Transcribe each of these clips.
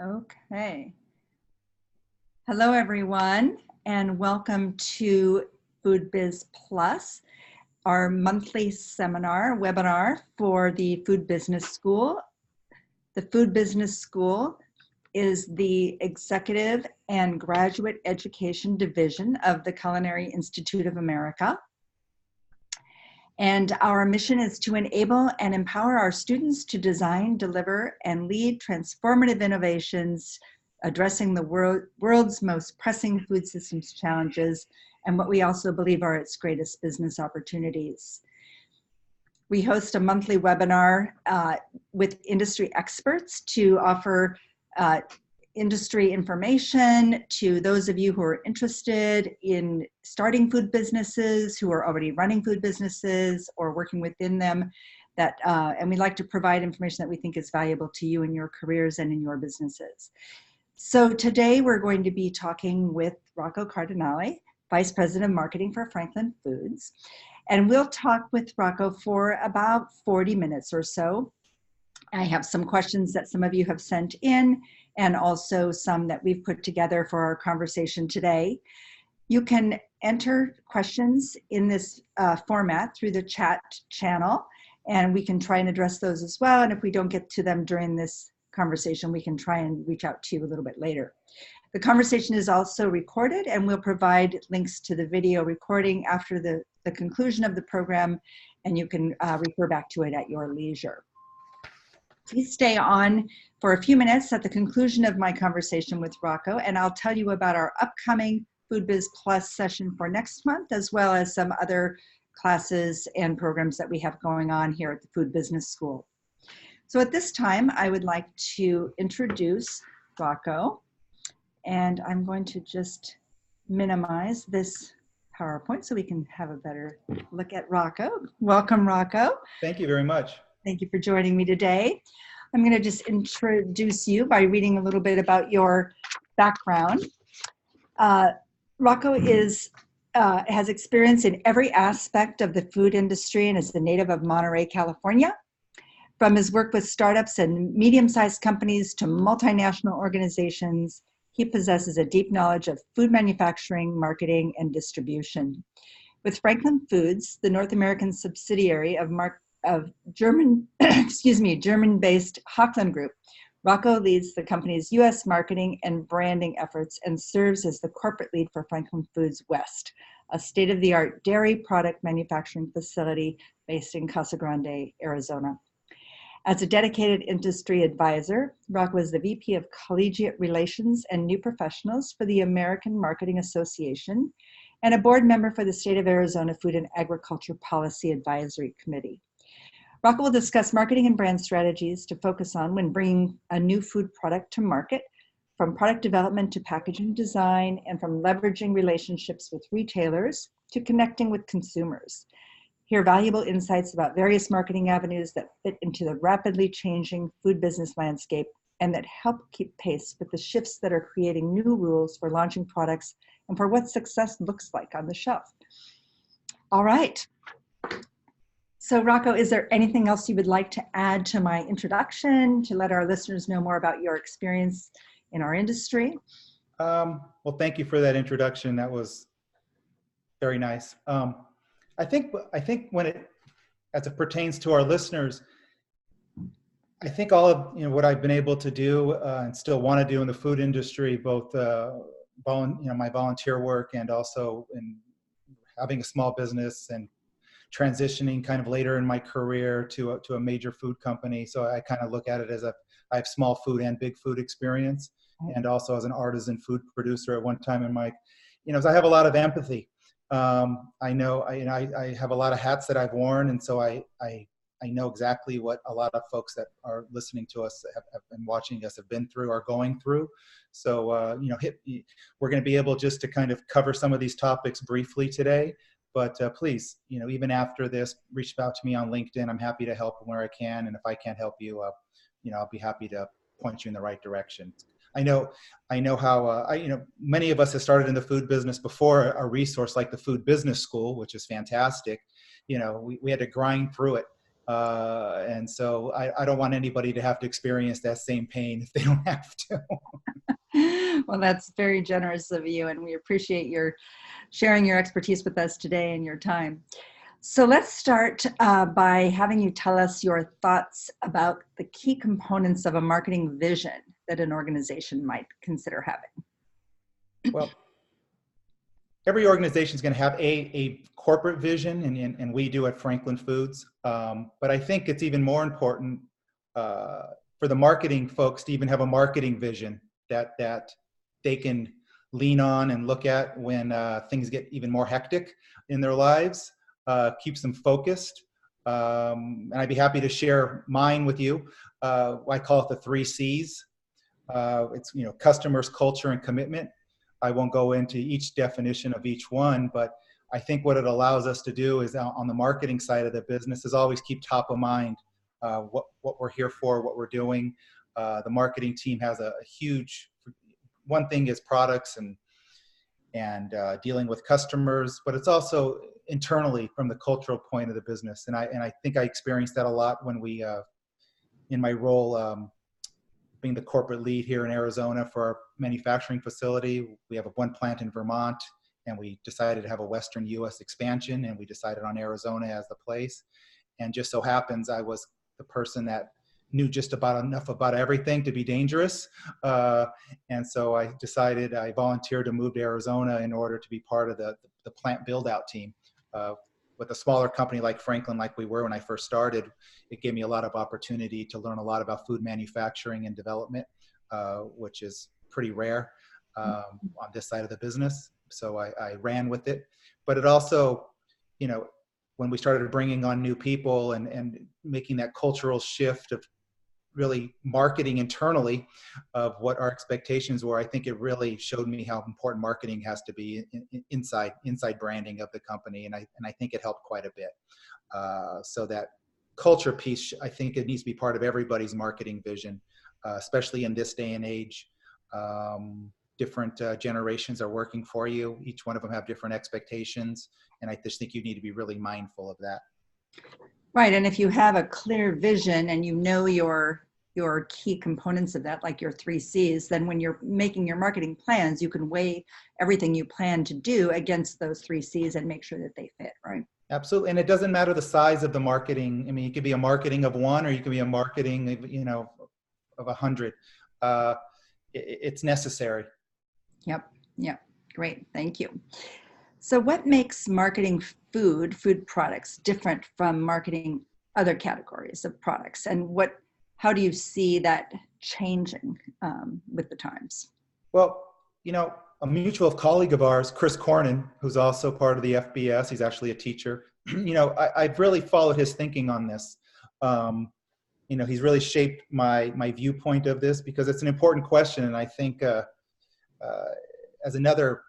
Okay. Hello, everyone, and welcome to FOODBIZ Plus, our monthly webinar for the Food Business School. The Food Business School is the executive and graduate education division of the Culinary Institute of America. And our mission is to enable and empower our students to design, deliver, and lead transformative innovations addressing the world's most pressing food systems challenges and what we also believe are its greatest business opportunities. We host a monthly webinar with industry experts to offer industry information to those of you who are interested in starting food businesses, who are already running food businesses or working within them, and we like to provide information that we think is valuable to you in your careers and in your businesses. So today we're going to be talking with Rocco Cardinale, Vice President of Marketing for Franklin Foods. And we'll talk with Rocco for about 40 minutes or so. I have some questions that some of you have sent in and also some that we've put together for our conversation today. You can enter questions in this format through the chat channel, and we can try and address those as well. And if we don't get to them during this conversation, we can try and reach out to you a little bit later. The conversation is also recorded, and we'll provide links to the video recording after the conclusion of the program, and you can refer back to it at your leisure. Please stay on for a few minutes at the conclusion of my conversation with Rocco, and I'll tell you about our upcoming FOODBIZ Plus session for next month, as well as some other classes and programs that we have going on here at the Food Business School. So at this time, I would like to introduce Rocco, and I'm going to just minimize this PowerPoint so we can have a better look at Rocco. Welcome, Rocco. Thank you very much. Thank you for joining me today. I'm going to just introduce you by reading a little bit about your background. Rocco has experience in every aspect of the food industry and is the native of Monterey, California. From his work with startups and medium-sized companies to multinational organizations, he possesses a deep knowledge of food manufacturing, marketing, and distribution. With Franklin Foods, the North American subsidiary of German-based Hochland Group, Rocco leads the company's U.S. marketing and branding efforts and serves as the corporate lead for Franklin Foods West, a state-of-the-art dairy product manufacturing facility based in Casa Grande, Arizona. As a dedicated industry advisor, Rocco is the VP of Collegiate Relations and New Professionals for the American Marketing Association and a board member for the State of Arizona Food and Agriculture Policy Advisory Committee. Rocco will discuss marketing and brand strategies to focus on when bringing a new food product to market, from product development to packaging design, and from leveraging relationships with retailers to connecting with consumers. Hear valuable insights about various marketing avenues that fit into the rapidly changing food business landscape and that help keep pace with the shifts that are creating new rules for launching products and for what success looks like on the shelf. All right. So Rocco, is there anything else you would like to add to my introduction to let our listeners know more about your experience in our industry? Well, thank you for that introduction. That was very nice. I think as it pertains to our listeners, I think all of what I've been able to do and still want to do in the food industry, both my volunteer work and also in having a small business and transitioning kind of later in my career to a major food company. So I kind of look at it as I have small food and big food experience, and also as an artisan food producer at one time in my, so I have a lot of empathy. I know I have a lot of hats that I've worn, and so I know exactly what a lot of folks that are listening to us have been watching us have been through or going through. So we're going to be able just to kind of cover some of these topics briefly today. But please, even after this, reach out to me on LinkedIn. I'm happy to help where I can, and if I can't help you, I'll be happy to point you in the right direction. I know how, many of us have started in the food business before a resource like the Food Business School, which is fantastic. We had to grind through it. And so I don't want anybody to have to experience that same pain if they don't have to. Well, that's very generous of you, and we appreciate your sharing your expertise with us today and your time. So let's start by having you tell us your thoughts about the key components of a marketing vision that an organization might consider having. Well, every organization is going to have a corporate vision, and we do at Franklin Foods. But I think it's even more important for the marketing folks to even have a marketing vision that they can lean on and look at when things get even more hectic in their lives, keeps them focused. And I'd be happy to share mine with you. I call it the 3 C's. It's customers, culture, and commitment. I won't go into each definition of each one, but I think what it allows us to do is on the marketing side of the business is always keep top of mind what we're here for, what we're doing. The marketing team has a huge, one thing is products and dealing with customers, but it's also internally from the cultural point of the business. And I think I experienced that a lot when we, in my role, being the corporate lead here in Arizona for our manufacturing facility. We have one plant in Vermont, and we decided to have a Western US expansion, and we decided on Arizona as the place. And just so happens I was the person that knew just about enough about everything to be dangerous. And so I decided, I volunteered to move to Arizona in order to be part of the plant build out team. With a smaller company like Franklin, like we were when I first started, it gave me a lot of opportunity to learn a lot about food manufacturing and development, which is pretty rare on this side of the business. So I ran with it. But it also, when we started bringing on new people and making that cultural shift of really marketing internally of what our expectations were, I think it really showed me how important marketing has to be inside branding of the company. And I think it helped quite a bit. So that culture piece, I think it needs to be part of everybody's marketing vision, especially in this day and age. Different generations are working for you. Each one of them have different expectations. And I just think you need to be really mindful of that. Right, and if you have a clear vision and you know your key components of that, like your 3 C's, then when you're making your marketing plans, you can weigh everything you plan to do against those 3 C's and make sure that they fit, right? Absolutely, and it doesn't matter the size of the marketing. I mean, you could be a marketing of 1, or you could be a marketing of 100. It's necessary. Yep, great, thank you. So what makes marketing food products different from marketing other categories of products? And how do you see that changing with the times? Well, a mutual colleague of ours, Chris Cornyn, who's also part of the FBS, he's actually a teacher. I've really followed his thinking on this. He's really shaped my viewpoint of this because it's an important question. And I think as another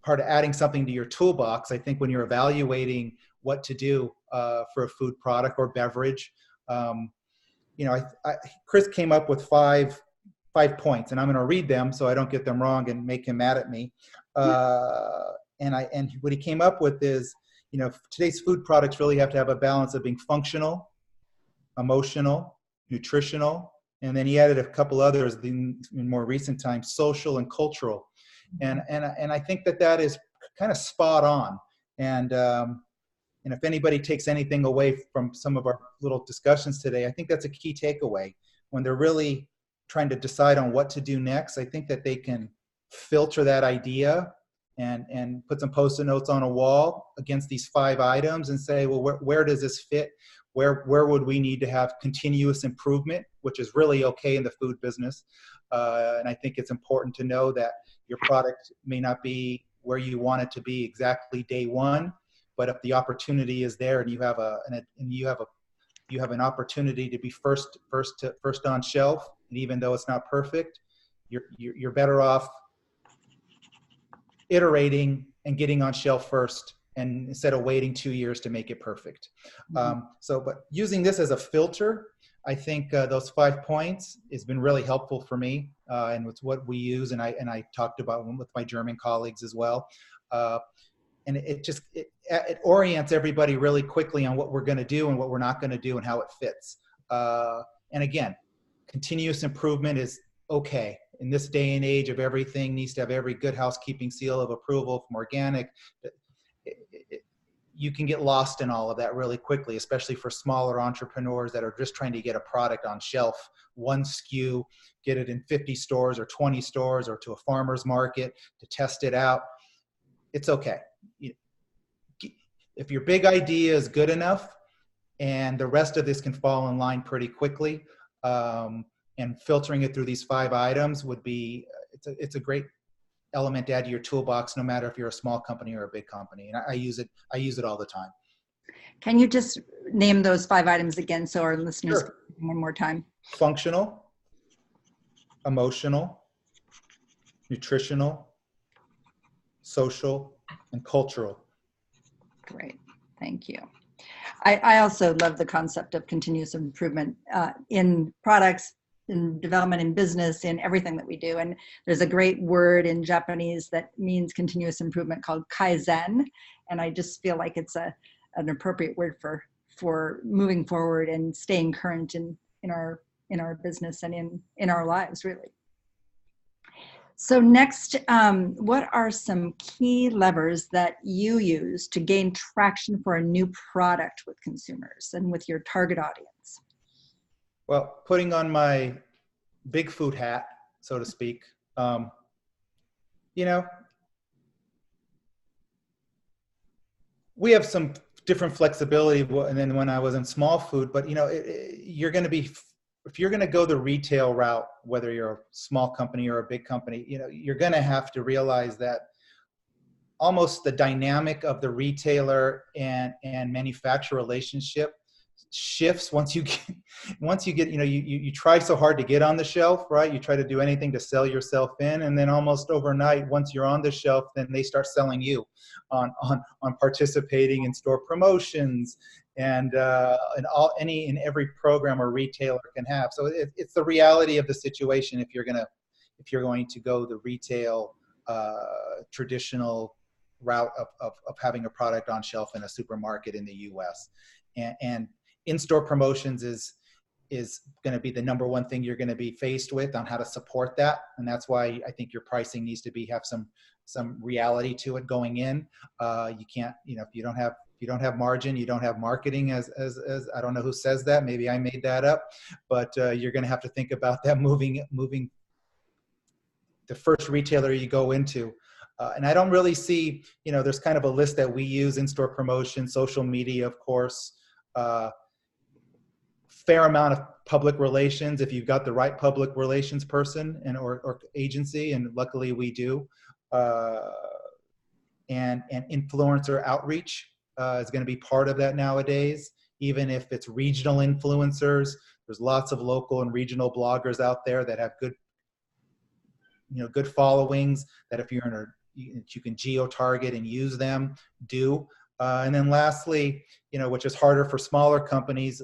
part of adding something to your toolbox, I think when you're evaluating what to do for a food product or beverage, Chris came up with five points, and I'm going to read them so I don't get them wrong and make him mad at me. And what he came up with is, today's food products really have to have a balance of being functional, emotional, nutritional, and then he added a couple others in more recent times, social and cultural. And I think that is kind of spot on. And if anybody takes anything away from some of our little discussions today, I think that's a key takeaway. When they're really trying to decide on what to do next, I think that they can filter that idea and put some Post-it notes on a wall against these 5 items and say, well, where does this fit? Where would we need to have continuous improvement, which is really okay in the food business. And I think it's important to know that your product may not be where you want it to be exactly day one, but if the opportunity is there and you have an opportunity to be first on shelf, and even though it's not perfect, you're better off iterating and getting on shelf first, and instead of waiting 2 years to make it perfect. But using this as a filter, I think those 5 points has been really helpful for me, and it's what we use, and I talked about with my German colleagues as well. it orients everybody really quickly on what we're going to do and what we're not going to do and how it fits. And again, continuous improvement is okay. In this day and age of everything needs to have every good housekeeping seal of approval from organic, you can get lost in all of that really quickly, especially for smaller entrepreneurs that are just trying to get a product on shelf, one SKU, get it in 50 stores or 20 stores or to a farmer's market to test it out. It's okay. If your big idea is good enough and the rest of this can fall in line pretty quickly, and filtering it through these 5 items would be, it's a great element to add to your toolbox, no matter if you're a small company or a big company. And I use it all the time. Can you just name those 5 items again so our listeners Sure. one more time? Functional, emotional, nutritional, social, and cultural. Great, thank you. I also love the concept of continuous improvement in products, in development, in business, in everything that we do. And there's a great word in Japanese that means continuous improvement called kaizen. And I just feel like it's an appropriate word for moving forward and staying current in our business and in our lives, really. So next, what are some key levers that you use to gain traction for a new product with consumers and with your target audience? Well, putting on my big food hat, so to speak, we have some different flexibility than when I was in small food, but you're going to be, if you're going to go the retail route, whether you're a small company or a big company, you're going to have to realize that almost the dynamic of the retailer and manufacturer relationship shifts once you get, you try so hard to get on the shelf, right? You try to do anything to sell yourself in, and then almost overnight, once you're on the shelf, then they start selling you on participating in store promotions and any and every program a retailer can have. So it's the reality of the situation if you're going to go the retail traditional route of having a product on shelf in a supermarket in the US. And in-store promotions is going to be the number one thing you're going to be faced with on how to support that. And that's why I think your pricing needs to have some reality to it going in. You can't, if you don't have margin, you don't have marketing, as I don't know who says that, maybe I made that up, but you're going to have to think about that moving the first retailer you go into. And I don't really see, there's kind of a list that we use: in-store promotion, social media, of course, fair amount of public relations if you've got the right public relations person or agency, and luckily we do. And influencer outreach is going to be part of that nowadays, even if it's regional influencers. There's lots of local and regional bloggers out there that have good followings, that if you can geo-target and use them, do. And then lastly, which is harder for smaller companies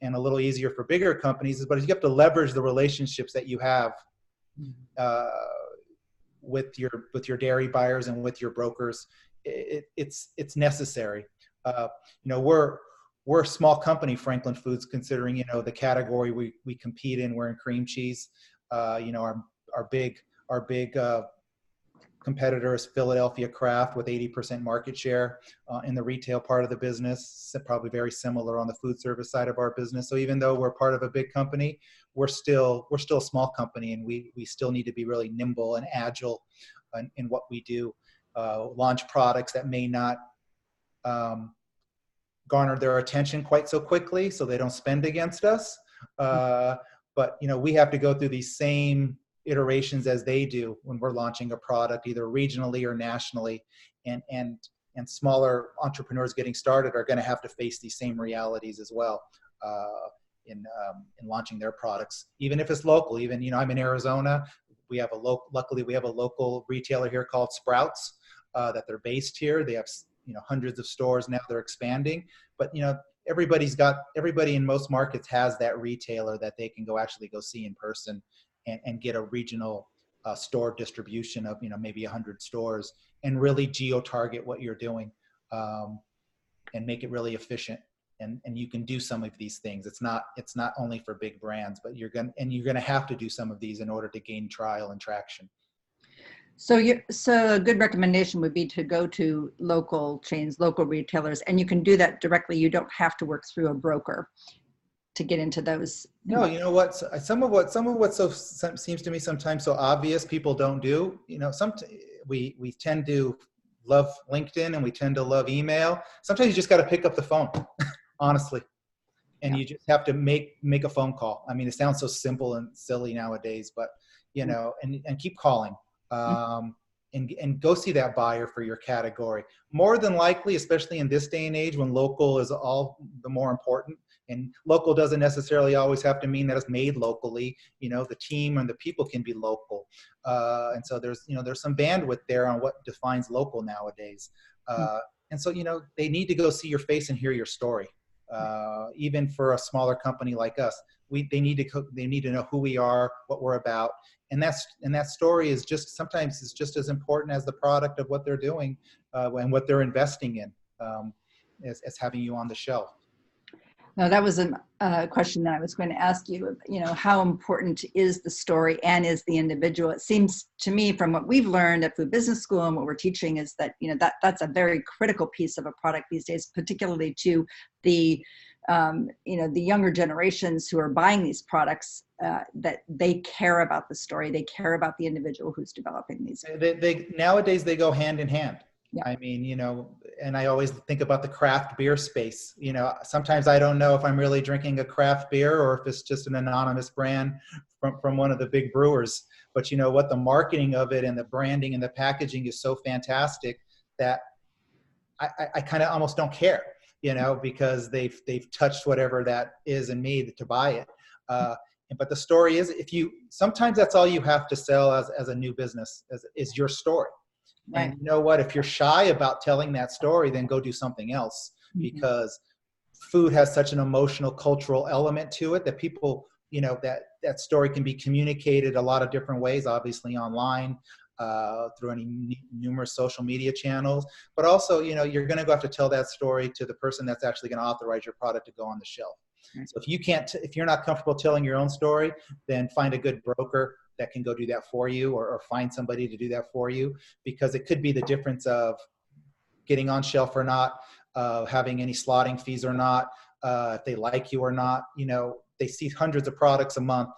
and a little easier for bigger companies, but you have to leverage the relationships that you have with your dairy buyers and with your brokers. It's necessary. We're a small company, Franklin Foods, considering the category we compete in. We're in cream cheese. Our big competitor is Philadelphia Kraft with 80% market share in the retail part of the business, probably very similar on the food service side of our business. So even though we're part of a big company, we're still a small company, and we still need to be really nimble and agile in what we do. Launch products that may not garner their attention quite so quickly, so they don't spend against us. But we have to go through these same iterations as they do when we're launching a product, either regionally or nationally, and smaller entrepreneurs getting started are going to have to face these same realities as well in launching their products, even if it's local. Even I'm in Arizona, luckily we have a local retailer here called Sprouts that they're based here. They have hundreds of stores now. They're expanding, but everybody in most markets has that retailer that they can actually go see in person and get a regional store distribution of maybe 100 stores and really geo-target what you're doing, and make it really efficient. And you can do some of these things. It's not only for big brands, but you're gonna have to do some of these in order to gain trial and traction. So a good recommendation would be to go to local chains, local retailers, and you can do that directly. You don't have to work through a broker to get into those. No, you know what? Some of what seems to me sometimes so obvious, people don't do. You know, we tend to love LinkedIn and we tend to love email. Sometimes you just got to pick up the phone, honestly, and you just have to make a phone call. I mean, it sounds so simple and silly nowadays, but you know, and keep calling. And go see that buyer for your category. More than likely, especially in this day and age when local is all the more important, and local doesn't necessarily always have to mean that it's made locally. You know, the team and the people can be local. And so there's some bandwidth there on what defines local nowadays. And so, they need to go see your face and hear your story. Even for a smaller company like us, they need to know who we are, what we're about. And that story is sometimes just as important as the product of what they're doing, and what they're investing in, as having you on the shelf. Now, that was a question that I was going to ask you. How important is the story and is the individual? It seems to me, from what we've learned at Food Business School and what we're teaching, is that that's a very critical piece of a product these days, particularly to the the younger generations who are buying these products, that they care about the story, they care about the individual who's developing these. Nowadays they go hand in hand. Yeah. I mean, and I always think about the craft beer space. Sometimes I don't know if I'm really drinking a craft beer or if it's just an anonymous brand from one of the big brewers. But the marketing of it and the branding and the packaging is so fantastic that I kind of almost don't care, because they've touched whatever that is in me to buy it. But the story is, sometimes that's all you have to sell as a new business is your story. Right. And you know what? If you're shy about telling that story, then go do something else, because food has such an emotional, cultural element to it that people, that story can be communicated a lot of different ways, obviously online, through any numerous social media channels, but also, you're going to have to tell that story to the person that's actually going to authorize your product to go on the shelf. So if you're not comfortable telling your own story, then find a good broker that can go do that for you, or find somebody to do that for you, because it could be the difference of getting on shelf or not, having any slotting fees or not, if they like you or not. They see hundreds of products a month.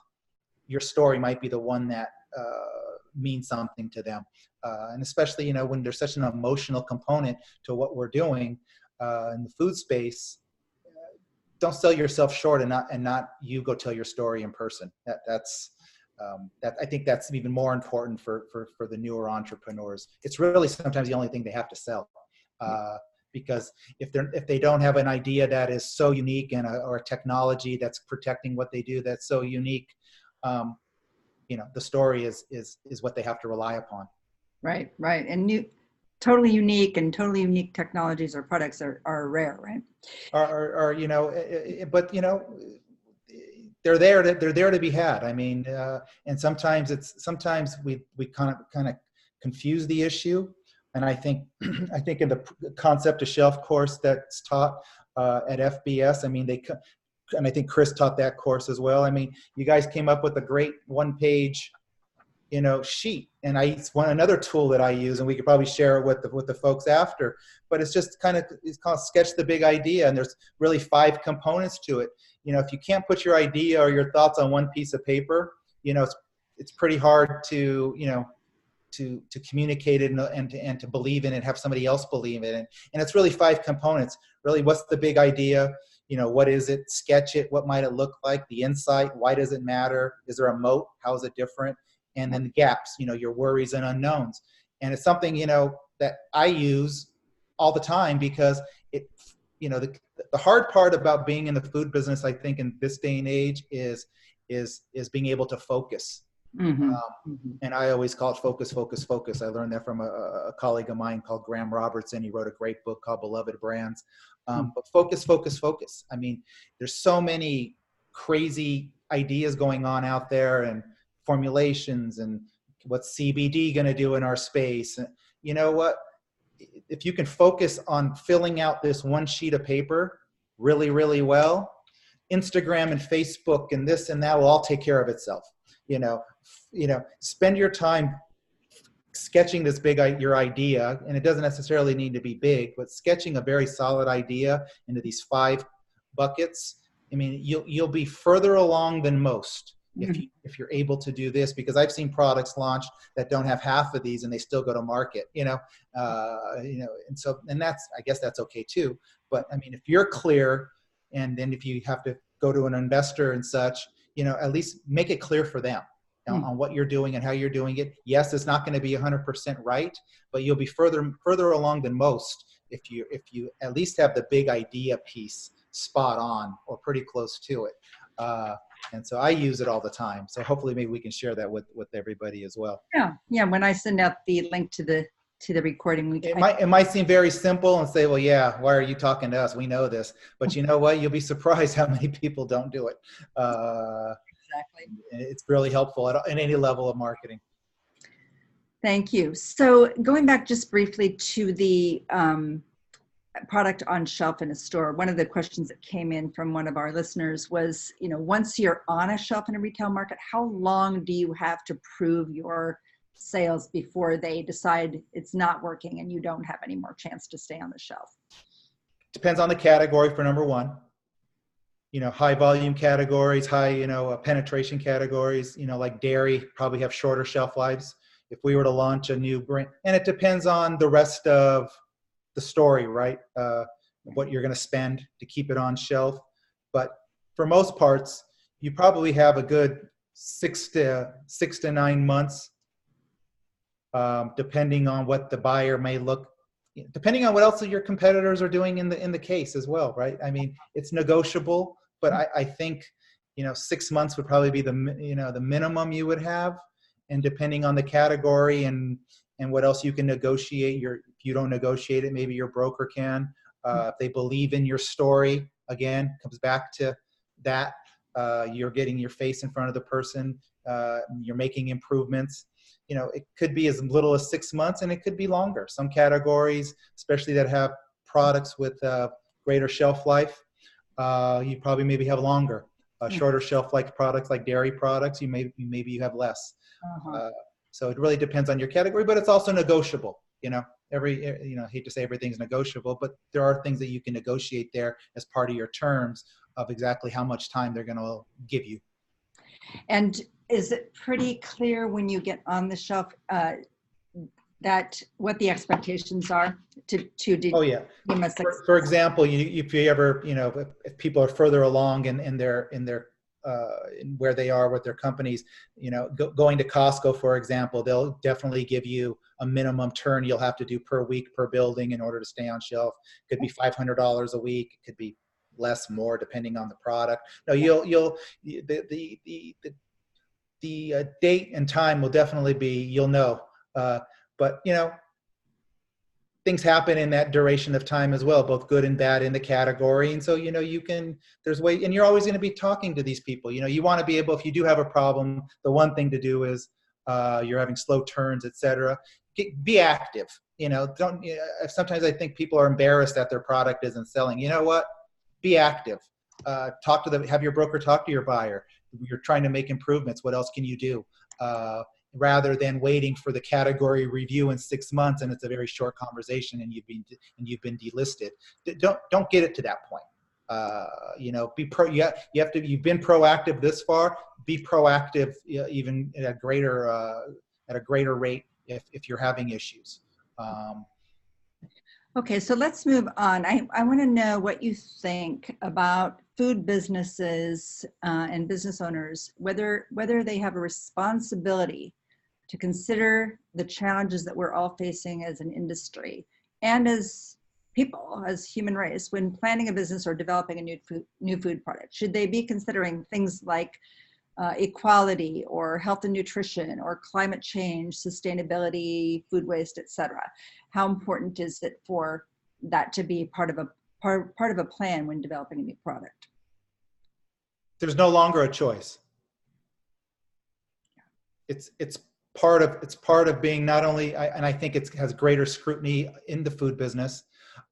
Your story might be the one that means something to them. And especially, when there's such an emotional component to what we're doing in the food space, don't sell yourself short and not you go tell your story in person. I think that's even more important for the newer entrepreneurs. It's really sometimes the only thing they have to sell, because if they don't have an idea that is so unique or a technology that's protecting what they do that's so unique, the story is what they have to rely upon. Right. And totally unique technologies or products are rare, right? But they're there to be had. I mean, and sometimes we kind of confuse the issue. And I think in the concept to shelf course that's taught at FBS, I mean, and I think Chris taught that course as well. I mean, you guys came up with a great one-page, sheet, and it's another tool that I use, and we could probably share it with the folks after. But it's called Sketch the Big Idea, and there's really 5 components to it. If you can't put your idea or your thoughts on one piece of paper, it's pretty hard to communicate it and to believe in it, have somebody else believe in it. And it's really 5 components. Really, what's the big idea? What is it? Sketch it. What might it look like? The insight. Why does it matter? Is there a moat? How is it different? And then the gaps, your worries and unknowns. And it's something, that I use all the time, because the hard part about being in the food business, I think, in this day and age is being able to focus. And I always call it focus. I learned that from a colleague of mine called Graham Robertson. He wrote a great book called Beloved Brands. But focus. I mean, there's so many crazy ideas going on out there, and formulations, and what's CBD going to do in our space. you know what? If you can focus on filling out this one sheet of paper really, really well, Instagram and Facebook and this and that will all take care of itself. Spend your time sketching this your idea, and it doesn't necessarily need to be big, but sketching a very solid idea into these 5 buckets. I mean, you'll be further along than most if you're able to do this, because I've seen products launched that don't have half of these and they still go to market, and that's, I guess that's okay too. But I mean, if you're clear, and then if you have to go to an investor and such, at least make it clear for them on what you're doing and how you're doing it. Yes, it's not going to be 100% right, but you'll be further along than most if you at least have the big idea piece spot on or pretty close to it. And so I use it all the time. So hopefully maybe we can share that with everybody as well. Yeah. When I send out the link to the recording, it might seem very simple and say, well, yeah, why are you talking to us? We know this. But you know what? You'll be surprised how many people don't do it. Exactly. It's really helpful at any level of marketing. Thank you. So going back just briefly to the product on shelf in a store, one of the questions that came in from one of our listeners was, once you're on a shelf in a retail market, how long do you have to prove your sales before they decide it's not working and you don't have any more chance to stay on the shelf? Depends on the category, for number one. High volume categories, high, penetration categories, like dairy probably have shorter shelf lives. If we were to launch a new brand, and it depends on the rest of the story, right? What you're going to spend to keep it on shelf. But for most parts, you probably have a good 6 to 9 months, depending on what the buyer may look, depending on what else your competitors are doing in the case as well, right? I mean, it's negotiable, but I think 6 months would probably be the minimum you would have, and depending on the category and what else you can negotiate. If you don't negotiate it, maybe your broker can. If they believe in your story, again, comes back to that. You're getting your face in front of the person. You're making improvements. It could be as little as 6 months, and it could be longer. Some categories, especially that have products with greater shelf life, you probably maybe have longer. Shorter shelf life products like dairy products, maybe you have less. So it really depends on your category, but it's also negotiable. I hate to say everything's negotiable, but there are things that you can negotiate there as part of your terms of exactly how much time they're going to give you. And is it pretty clear when you get on the shelf that what the expectations are to oh yeah. For example, if you ever, if people are further along in their where they are with their companies, going to Costco, for example, they'll definitely give you a minimum turn you'll have to do per week per building in order to stay on shelf. Could be $500 a week. It could be less, more, depending on the product. No, the date and time will definitely be, you'll know. But things happen in that duration of time as well, both good and bad in the category. And so, there's way, and you're always going to be talking to these people. You want to be able, if you do have a problem, the one thing to do is you're having slow turns, etc. Be active. Sometimes I think people are embarrassed that their product isn't selling. You know what? Be active. Talk to them. Have your broker talk to your buyer. You're trying to make improvements. What else can you do? Rather than waiting for the category review in 6 months, and it's a very short conversation, and you've been delisted. Don't get it to that point. You've been proactive this far. Be proactive even at a greater rate if you're having issues. Okay, so let's move on. I want to know what you think about food businesses and business owners, whether they have a responsibility to consider the challenges that we're all facing as an industry and as people, as human race, when planning a business or developing a new food product. Should they be considering things like equality or health and nutrition or climate change, sustainability, food waste, etc.? How important is it for that to be part of a plan when developing a new product? There's no longer a choice. It's it's part of being not only, and I think it has greater scrutiny in the food business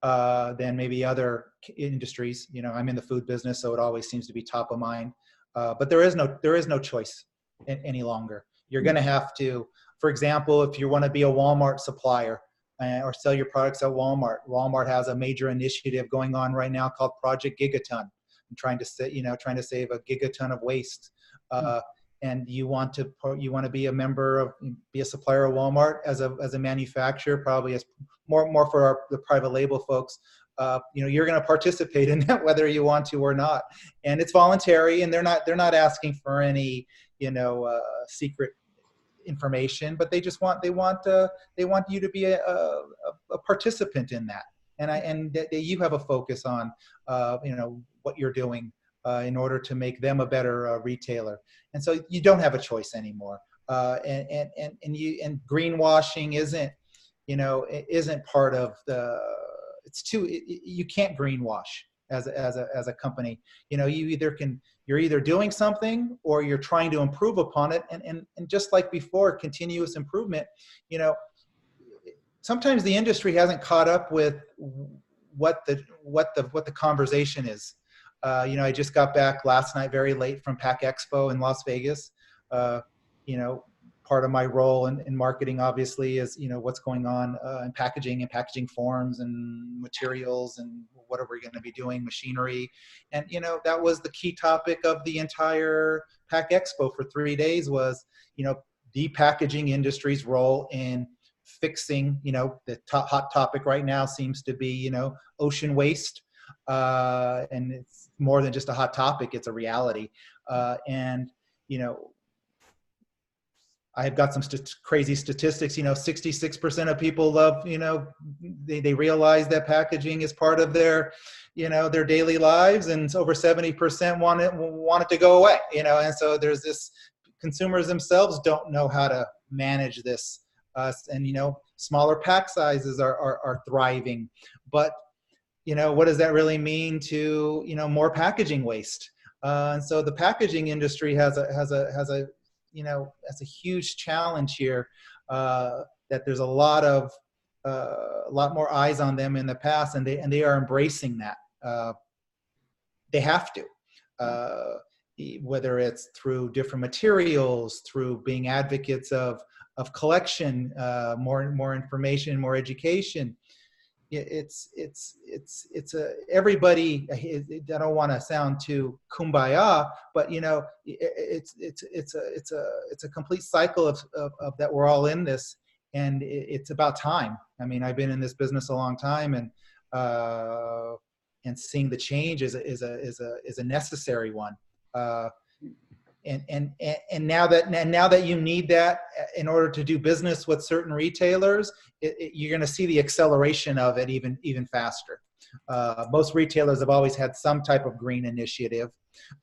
than maybe other industries. You know, I'm in the food business, so it always seems to be top of mind. But there is no choice any longer. You're going to have to, for example, if you want to be a Walmart supplier or sell your products at Walmart, Walmart has a major initiative going on right now called Project Gigaton, and trying to save a gigaton of waste. And you want to be a member of, be a supplier of Walmart as a manufacturer, probably as more for the private label folks. You know, you're going to participate in that whether you want to or not, and it's voluntary, and they're not asking for any, you know, secret information, but they want you to be a participant in that, and that you have a focus on you know, what you're doing in order to make them a better retailer. And so you don't have a choice anymore. And greenwashing isn't part of the. You can't greenwash as a company. You know, you're either doing something or you're trying to improve upon it. And just like before, continuous improvement. You know, sometimes the industry hasn't caught up with what the conversation is. You know, I just got back last night very late from Pack Expo in Las Vegas. You know, part of my role in marketing obviously is, you know, what's going on in packaging and packaging forms and materials and what are we going to be doing, machinery. And, you know, that was the key topic of the entire Pack Expo for 3 days was, you know, the packaging industry's role in fixing, you know, the hot topic right now seems to be, you know, ocean waste. And it's more than just a hot topic, it's a reality. And, you know, I've got some crazy statistics, you know, 66% of people love, you know, they realize that packaging is part of their, you know, their daily lives, and over 70% want it to go away, you know. And so there's this, consumers themselves don't know how to manage this. And, you know, smaller pack sizes are thriving, but, you know, what does that really mean to, you know, more packaging waste? And so the packaging industry has a you know, that's a huge challenge here, that there's a lot more eyes on them in the past, and they are embracing that. They have to, whether it's through different materials, through being advocates of collection, more information, more education. It's everybody. I don't want to sound too kumbaya, but, you know, it's a complete cycle of that we're all in this, and it's about time. I mean, I've been in this business a long time, and seeing the change is a necessary one. And now that you need that in order to do business with certain retailers, you're going to see the acceleration of it even faster. Most retailers have always had some type of green initiative,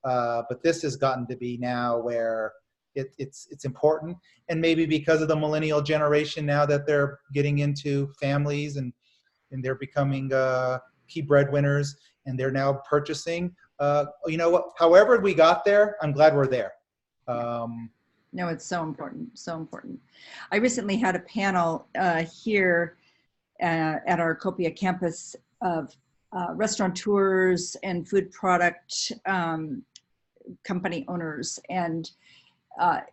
but this has gotten to be now where it's important, and maybe because of the millennial generation now that they're getting into families and they're becoming key breadwinners, and they're now purchasing. You know what? However we got there, I'm glad we're there. No, it's so important, so important. I recently had a panel here at our Copia campus of restaurateurs and food product company owners. And I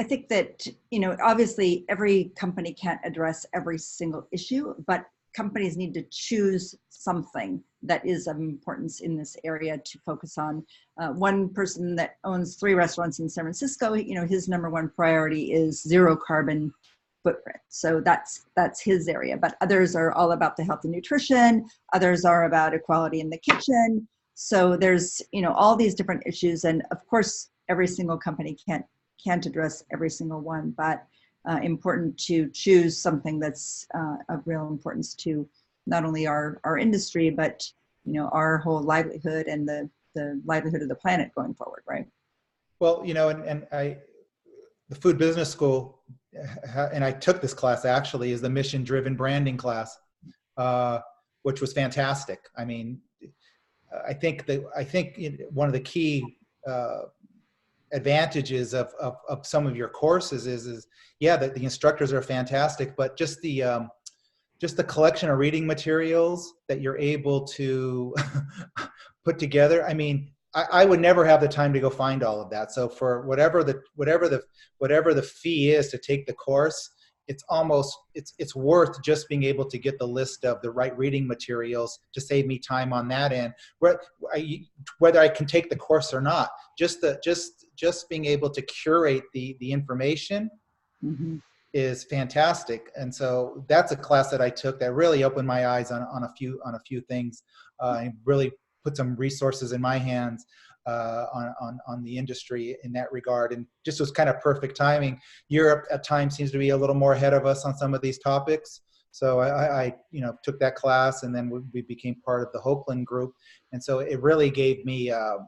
think that, you know, obviously every company can't address every single issue, but companies need to choose something that is of importance in this area to focus on. One person that owns 3 restaurants in San Francisco, you know, his number one priority is zero carbon footprint. So that's his area, but others are all about the health and nutrition. Others are about equality in the kitchen. So there's, you know, all these different issues. And of course, every single company can't address every single one, but important to choose something that's of real importance to not only our industry, but, you know, our whole livelihood and the livelihood of the planet going forward, right? Well, you know, and the Food Business School, and I took this class actually, is the mission-driven branding class, which was fantastic. I mean, I think one of the key advantages of some of your courses is yeah, that the instructors are fantastic, but just the collection of reading materials that you're able to put together. I mean, I would never have the time to go find all of that. So for whatever the fee is to take the course, it's worth just being able to get the list of the right reading materials to save me time on that end. Whether I can take the course or not, just being able to curate the information. Mm-hmm. Is fantastic. And so that's a class that I took that really opened my eyes on a few things, and really put some resources in my hands on the industry in that regard, and just was kind of perfect timing. Europe at times seems to be a little more ahead of us on some of these topics. So I took that class, and then we became part of the Hopeland group. And so it really gave me a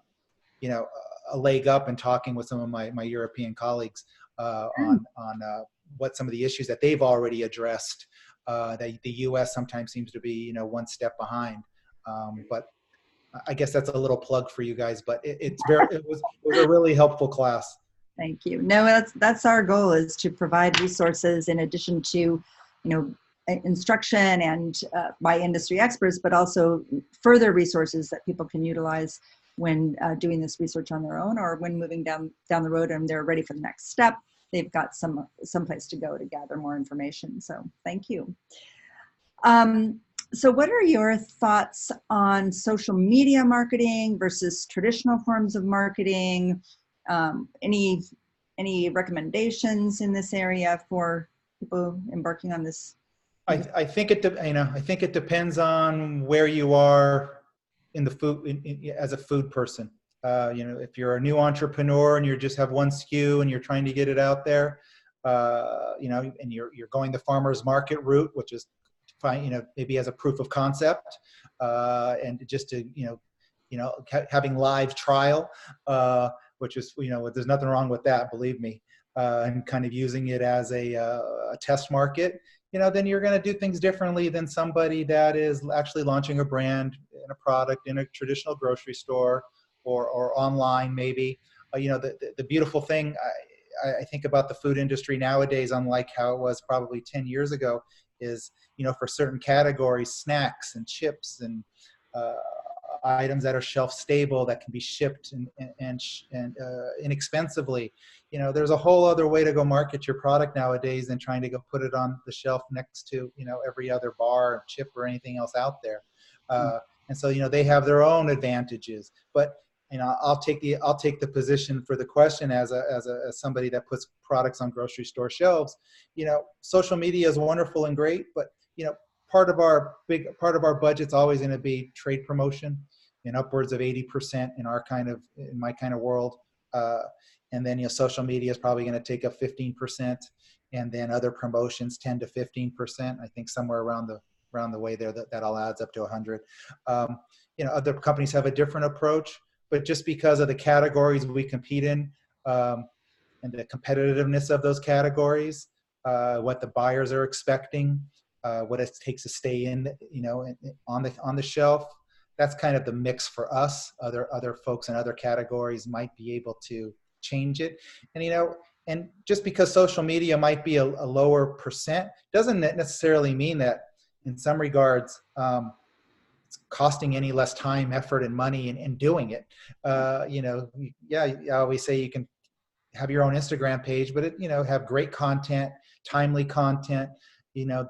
leg up in talking with some of my European colleagues on what some of the issues that they've already addressed, that the U.S. sometimes seems to be one step behind. But I guess that's a little plug for you guys. But it was a really helpful class. Thank you. No, that's our goal, is to provide resources in addition to instruction and by industry experts, but also further resources that people can utilize when doing this research on their own, or when moving down the road and they're ready for the next step. They've got some place to go to gather more information. So thank you. So what are your thoughts on social media marketing versus traditional forms of marketing? Any recommendations in this area for people embarking on this? I think it depends on where you are in the food as a food person. If you're a new entrepreneur and you just have one SKU and you're trying to get it out there, and you're going the farmer's market route, which is fine, maybe as a proof of concept, and just to, having live trial, which is, there's nothing wrong with that, believe me, and kind of using it as a test market, then you're going to do things differently than somebody that is actually launching a brand and a product in a traditional grocery store or online maybe. The beautiful thing I think about the food industry nowadays, unlike how it was probably 10 years ago, is, for certain categories, snacks and chips and items that are shelf stable that can be shipped and inexpensively. There's a whole other way to go market your product nowadays than trying to go put it on the shelf next to, every other bar, chip, or anything else out there. And so, they have their own advantages, but I'll take the position for the question as somebody that puts products on grocery store shelves. Social media is wonderful and great, but part of our budget's always going to be trade promotion, and upwards of 80% in my kind of world. And then social media is probably going to take up 15%, and then other promotions 10 to 15%. I think somewhere around the way there that all adds up to 100. Other companies have a different approach. But just because of the categories we compete in, and the competitiveness of those categories, what the buyers are expecting, what it takes to stay in, on the shelf, that's kind of the mix for us. Other folks in other categories might be able to change it, and just because social media might be a lower percent doesn't necessarily mean that in some regards it's costing any less time, effort, and money in doing it. I always say you can have your own Instagram page, but have great content, timely content.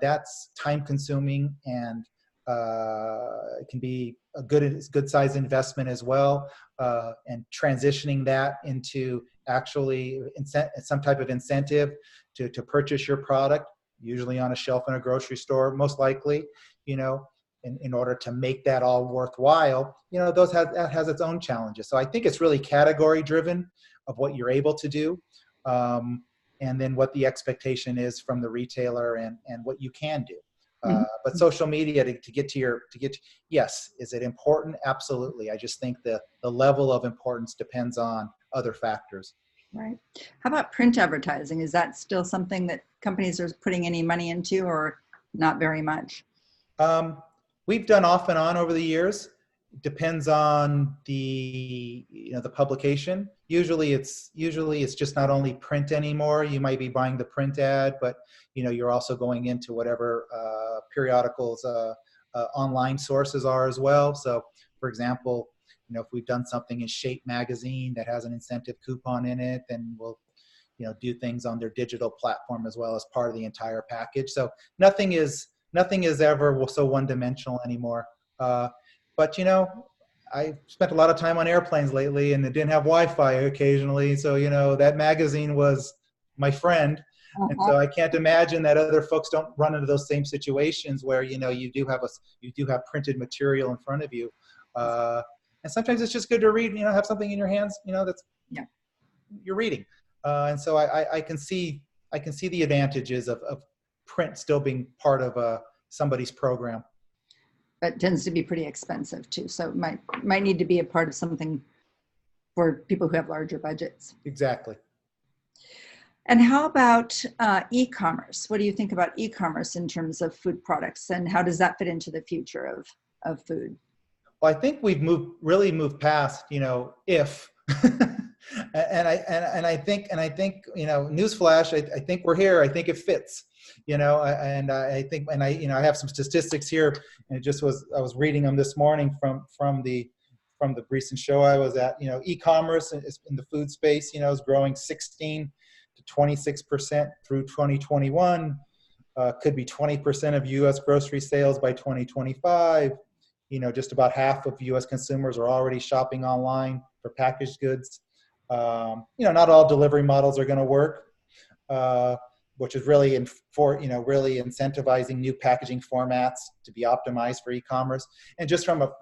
That's time consuming, and it can be a good size investment as well. And transitioning that into actually some type of incentive to purchase your product, usually on a shelf in a grocery store, most likely, in order to make that all worthwhile, that has its own challenges. So I think it's really category driven of what you're able to do, and then what the expectation is from the retailer and what you can do. But social media yes, is it important? Absolutely. I just think the level of importance depends on other factors. Right. How about print advertising? Is that still something that companies are putting any money into, or not very much? We've done off and on over the years. It depends on the publication. usually it's just not only print anymore. You might be buying the print ad, but you're also going into whatever periodicals online sources are as well. So, for example, if we've done something in Shape magazine that has an incentive coupon in it, then we'll do things on their digital platform as well as part of the entire package. So nothing is ever so one-dimensional anymore. But I spent a lot of time on airplanes lately, and it didn't have Wi-Fi occasionally. So that magazine was my friend, and so I can't imagine that other folks don't run into those same situations where you do have printed material in front of you, and sometimes it's just good to read. Have something in your hands. That's you're reading. And so I can see the advantages of print still being part of somebody's program. But tends to be pretty expensive too. So it might need to be a part of something for people who have larger budgets. Exactly. And how about e-commerce? What do you think about e-commerce in terms of food products, and how does that fit into the future of food? Well, I think we've really moved past, if, and I think, newsflash, I think we're here. I think it fits, and I think, and I have some statistics here, and I was reading them this morning from the recent show I was at. E-commerce in the food space, is growing 16 to 26% through 2021. Could be 20% of U.S. grocery sales by 2025. Just about half of U.S. consumers are already shopping online for packaged goods. Not all delivery models are going to work, which is really really incentivizing new packaging formats to be optimized for e-commerce. And just from a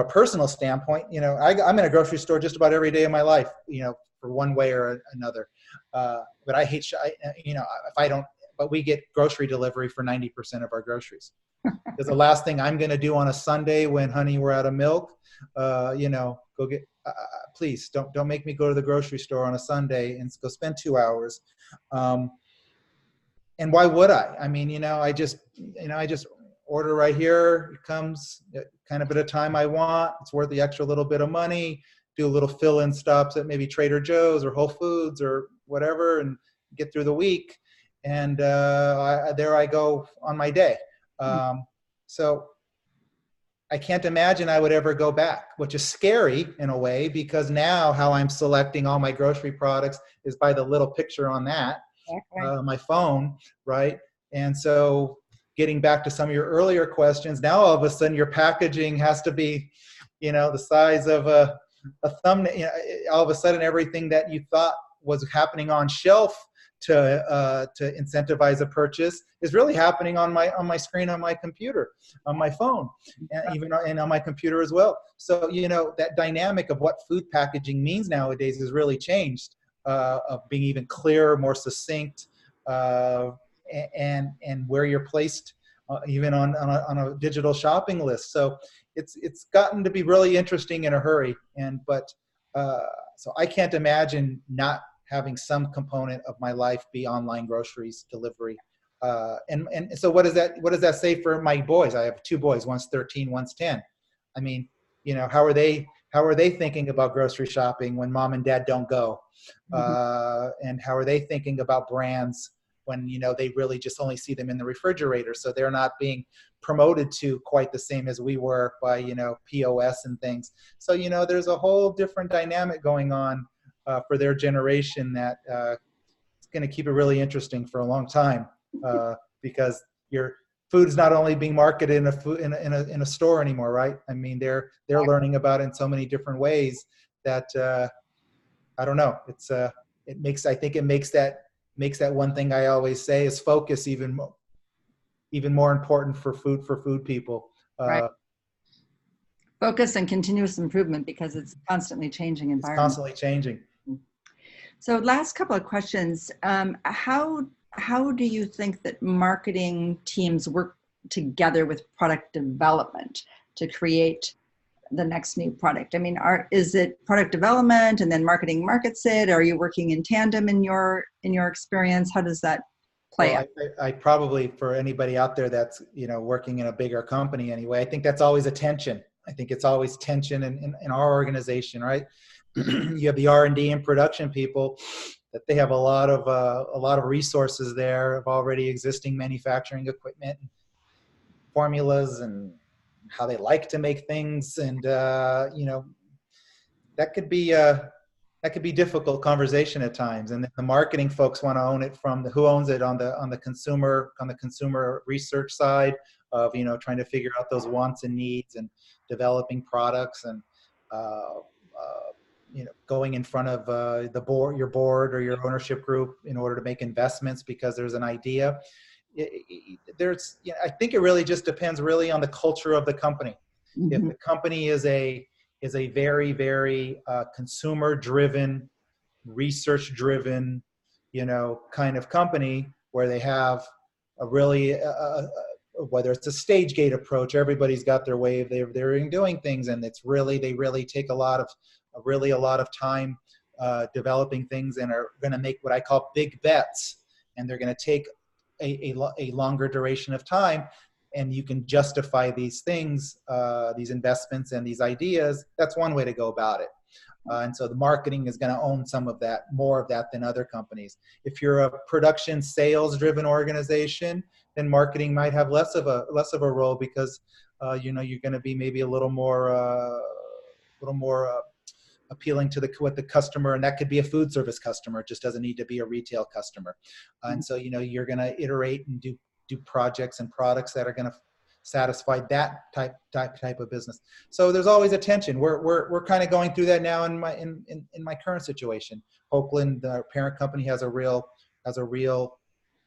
personal standpoint, I'm in a grocery store just about every day of my life, for one way or another. But I hate, if I don't. But we get grocery delivery for 90% of our groceries. Because the last thing I'm going to do on a Sunday when, honey, we're out of milk, go get. Please don't make me go to the grocery store on a Sunday and go spend 2 hours. And why would I? I mean, I just order right here. It comes kind of at a time I want. It's worth the extra little bit of money. Do a little fill-in stops at maybe Trader Joe's or Whole Foods or whatever, and get through the week. And there I go on my day. So I can't imagine I would ever go back, which is scary in a way, because now how I'm selecting all my grocery products is by the little picture on that, my phone, right? And so getting back to some of your earlier questions, now all of a sudden your packaging has to be, the size of a thumbnail. All of a sudden everything that you thought was happening on shelf to incentivize a purchase is really happening on my screen, on my computer, on my phone, and on my computer as well. So that dynamic of what food packaging means nowadays has really changed, of being even clearer, more succinct, and where you're placed, even on a digital shopping list. So it's gotten to be really interesting in a hurry, so I can't imagine not having some component of my life be online groceries delivery. And so what does that say for my boys? I have 2 boys, one's 13, one's 10. I mean, how are they thinking about grocery shopping when mom and dad don't go? And how are they thinking about brands when, they really just only see them in the refrigerator? So they're not being promoted to quite the same as we were by, POS and things. So, there's a whole different dynamic going on for their generation that it's going to keep it really interesting for a long time, because your food is not only being marketed in a store anymore, right? I mean, they're learning about it in so many different ways that I don't know. I think it makes that one thing I always say is focus even more important for food people. Right. Focus and continuous improvement, because it's constantly changing environment. It's constantly changing. So last couple of questions. How do you think that marketing teams work together with product development to create the next new product? I mean, is it product development and then marketing markets it? Are you working in tandem in your experience? How does that play out? I probably, for anybody out there that's working in a bigger company anyway, I think that's always a tension. I think it's always tension in our organization, right? you have the R&D and production people, that they have a lot of resources there of already existing manufacturing equipment, formulas, and how they like to make things. And that could be difficult conversation at times. And the marketing folks want to own it from who owns it on the consumer research side of, trying to figure out those wants and needs and developing products, and going in front of your board or your ownership group in order to make investments because there's an idea. I think it really just depends really on the culture of the company. Mm-hmm. If the company is a very, very consumer-driven, research-driven, kind of company, where they have a really, whether it's a stage gate approach, everybody's got their way of they're doing things, and they really take a lot of time developing things, and are going to make what I call big bets, and they're going to take a longer duration of time. And you can justify these things, these investments and these ideas. That's one way to go about it. And so the marketing is going to own some of that, more of that than other companies. If you're a production sales driven organization, then marketing might have less of a role, because you're going to be maybe a little more appealing to what the customer, and that could be a food service customer. It just doesn't need to be a retail customer. And so you're going to iterate and do projects and products that are going to satisfy that type of business. So there's always a tension. We're kind of going through that now in my current situation. Oakland, our parent company, has a real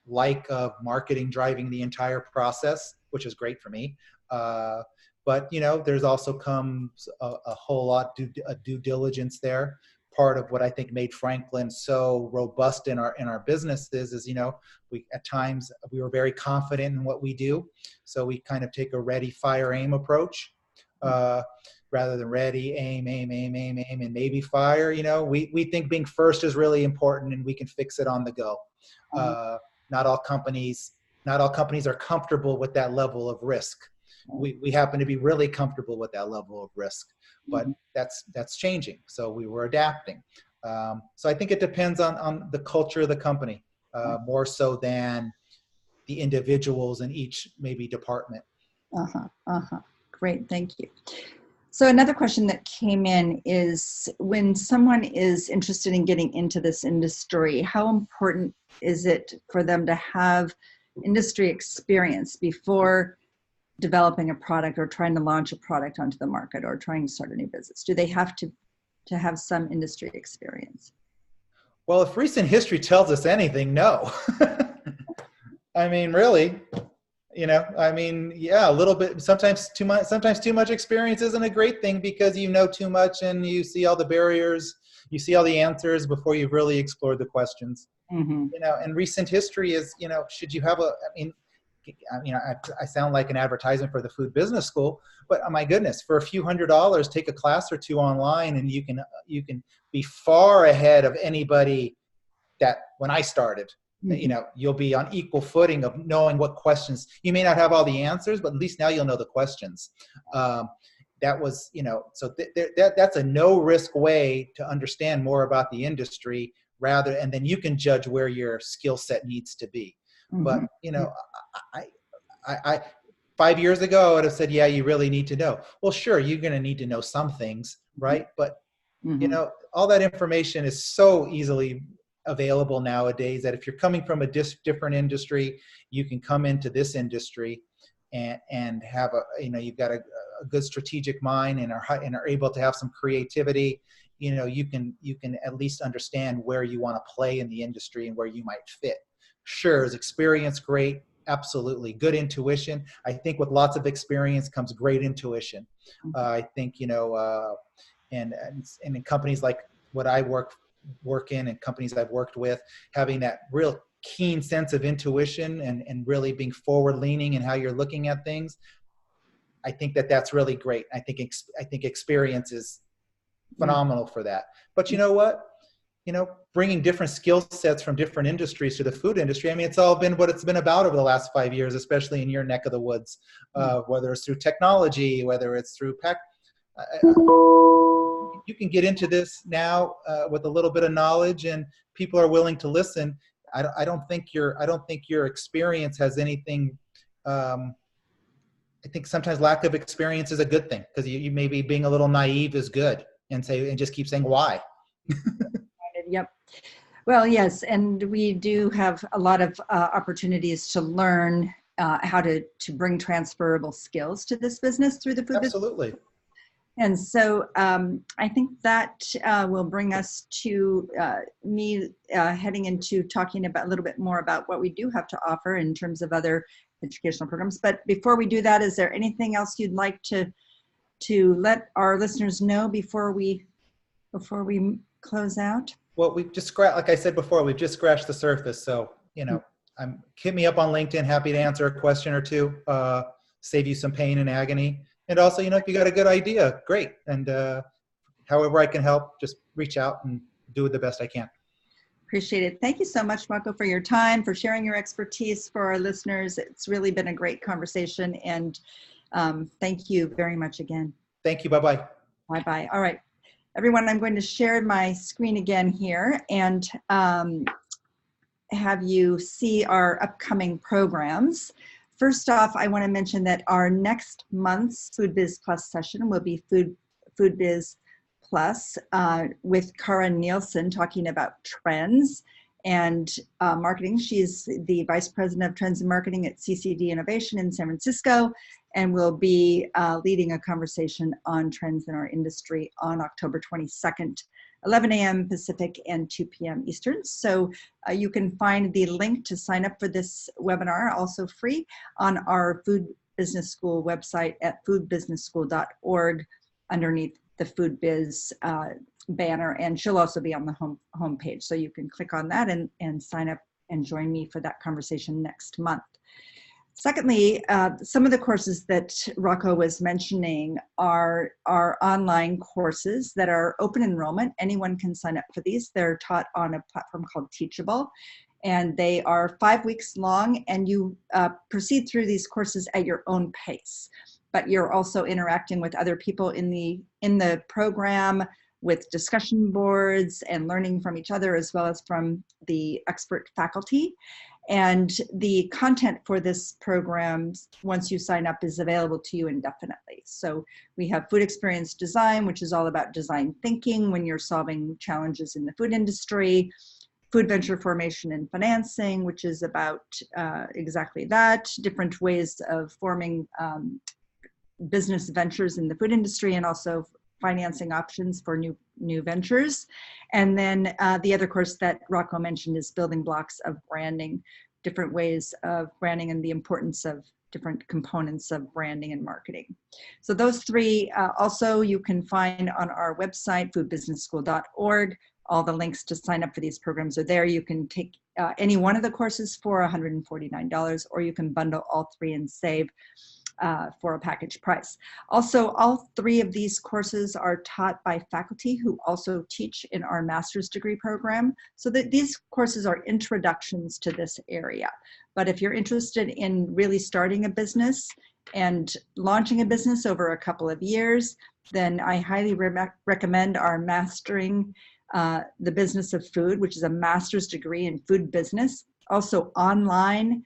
like of marketing driving the entire process, which is great for me. But there's also comes a whole lot due diligence there. Part of what I think made Franklin so robust in our business is we at times we were very confident in what we do, so we kind of take a ready, fire, aim approach rather than ready, aim, and maybe fire. We think being first is really important, and we can fix it on the go. Not all companies are comfortable with that level of risk. We happen to be really comfortable with that level of risk, but that's changing. So we were adapting. So I think it depends on the culture of the company, more so than the individuals in each maybe department. Great, thank you. So another question that came in is, when someone is interested in getting into this industry, how important is it for them to have industry experience before developing a product or trying to launch a product onto the market or trying to start a new business? Do they have to have some industry experience? Well, if recent history tells us anything, no. I mean, really, yeah, a little bit, sometimes too much experience isn't a great thing, because you know too much and you see all the barriers, you see all the answers before you've really explored the questions. Mm-hmm. And recent history is, should you have I sound like an advertisement for the food business school, but oh my goodness, for a few $100s, take a class or two online, and you can be far ahead of anybody that when I started. Mm-hmm. You'll be on equal footing of knowing what questions. You may not have all the answers, but at least now you'll know the questions. That was, so that's a no risk way to understand more about the industry, and then you can judge where your skill set needs to be. Mm-hmm. But, I 5 years ago, I would have said, yeah, you really need to know. Well, sure, you're going to need to know some things, right? But, all that information is so easily available nowadays that if you're coming from a different industry, you can come into this industry and have you've got a good strategic mind and are able to have some creativity. You can at least understand where you want to play in the industry and where you might fit. Sure, is experience great? Absolutely. Good intuition. I think with lots of experience comes great intuition. I think, and in companies like what I work in and companies I've worked with, having that real keen sense of intuition and really being forward leaning in how you're looking at things, I think that's really great. I think experience is phenomenal for that. But you know what? Bringing different skill sets from different industries to the food industry, it's all been what it's been about over the last 5 years, especially in your neck of the woods, whether it's through technology, whether it's through you can get into this now with a little bit of knowledge, and people are willing to listen. I don't think your experience has anything. I think sometimes lack of experience is a good thing, because you maybe being a little naive is good, and just keep saying why. Yep. Well, yes, and we do have a lot of opportunities to learn how to bring transferable skills to this business through the food business. Absolutely. And so I think that will bring us to me heading into talking about a little bit more about what we do have to offer in terms of other educational programs. But before we do that, is there anything else you'd like to let our listeners know before we close out? Well, we've just scratched, like I said before, we've just scratched the surface. So, hit me up on LinkedIn. Happy to answer a question or two, save you some pain and agony. And also, if you got a good idea, great. And however I can help, just reach out and do it the best I can. Appreciate it. Thank you so much, Rocco, for your time, for sharing your expertise for our listeners. It's really been a great conversation, and thank you very much again. Thank you. Bye-bye. Bye-bye. All right, everyone, I'm going to share my screen again here and have you see our upcoming programs. First off, I want to mention that our next month's FoodBiz Plus session will be FoodBiz Plus with Cara Nielsen, talking about trends and marketing. She's the Vice President of Trends and Marketing at CCD Innovation in San Francisco, and will be leading a conversation on trends in our industry on October 22nd, 11 a.m. Pacific and 2 p.m. Eastern. So you can find the link to sign up for this webinar, also free, on our Food Business School website at foodbusinessschool.org underneath the Food Biz banner, and she'll also be on the home page. So you can click on that and sign up and join me for that conversation next month. Secondly, some of the courses that Rocco was mentioning are online courses that are open enrollment. Anyone can sign up for these. They're taught on a platform called Teachable, and they are 5 weeks long, and you proceed through these courses at your own pace. But you're also interacting with other people in the program, with discussion boards and learning from each other, as well as from the expert faculty. And the content for this program, once you sign up, is available to you indefinitely. So we have Food Experience Design, which is all about design thinking when you're solving challenges in the food industry. Food Venture Formation and Financing, which is about exactly that, different ways of forming business ventures in the food industry, and also financing options for new ventures. And then the other course that Rocco mentioned is Building Blocks of Branding, different ways of branding and the importance of different components of branding and marketing. So those three also you can find on our website, foodbusinessschool.org. All the links to sign up for these programs are there. You can take any one of the courses for $149, or you can bundle all three and save for a package price. Also, all three of these courses are taught by faculty who also teach in our master's degree program, so that these courses are introductions to this area. But if you're interested in really starting a business and launching a business over a couple of years, then I highly recommend our Mastering the Business of Food, which is a master's degree in food business. Also online,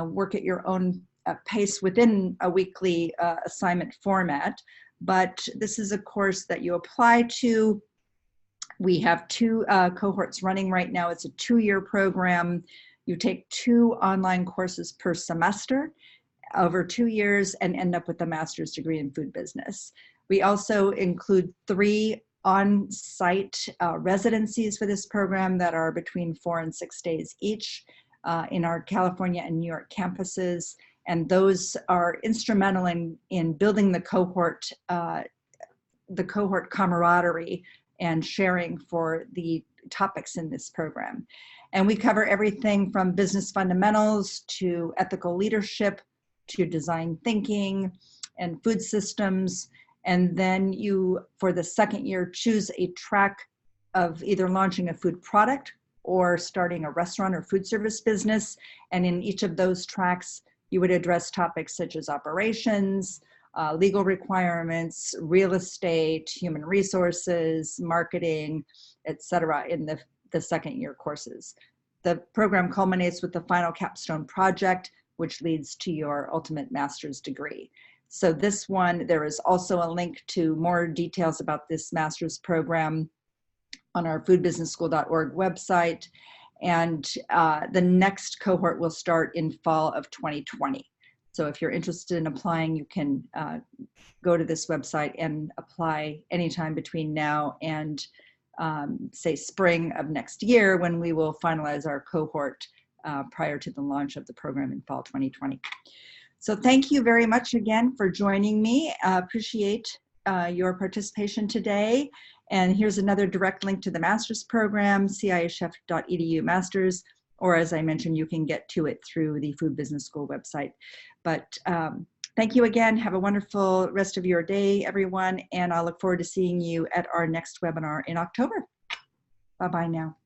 work at your own pace within a weekly assignment format. But this is a course that you apply to. We have two cohorts running right now. It's a 2-year program. You take 2 online courses per semester over 2 years and end up with a master's degree in food business. We also include 3 on-site residencies for this program that are between 4 and 6 days each in our California and New York campuses. And those are instrumental in building the cohort camaraderie and sharing for the topics in this program. And we cover everything from business fundamentals to ethical leadership to design thinking and food systems. And then you, for the second year, choose a track of either launching a food product or starting a restaurant or food service business. And in each of those tracks, you would address topics such as operations, legal requirements, real estate, human resources, marketing, etc. in the second year courses. The program culminates with the final capstone project, which leads to your ultimate master's degree. So this one, there is also a link to more details about this master's program on our foodbusinessschool.org website. And the next cohort will start in fall of 2020. So if you're interested in applying, you can go to this website and apply anytime between now and say spring of next year, when we will finalize our cohort prior to the launch of the program in fall 2020. So thank you very much again for joining me. Appreciate your participation today. And here's another direct link to the master's program, ciachef.edu masters, or as I mentioned, you can get to it through the Food Business School website. But thank you again. Have a wonderful rest of your day, everyone. And I'll look forward to seeing you at our next webinar in October. Bye-bye now.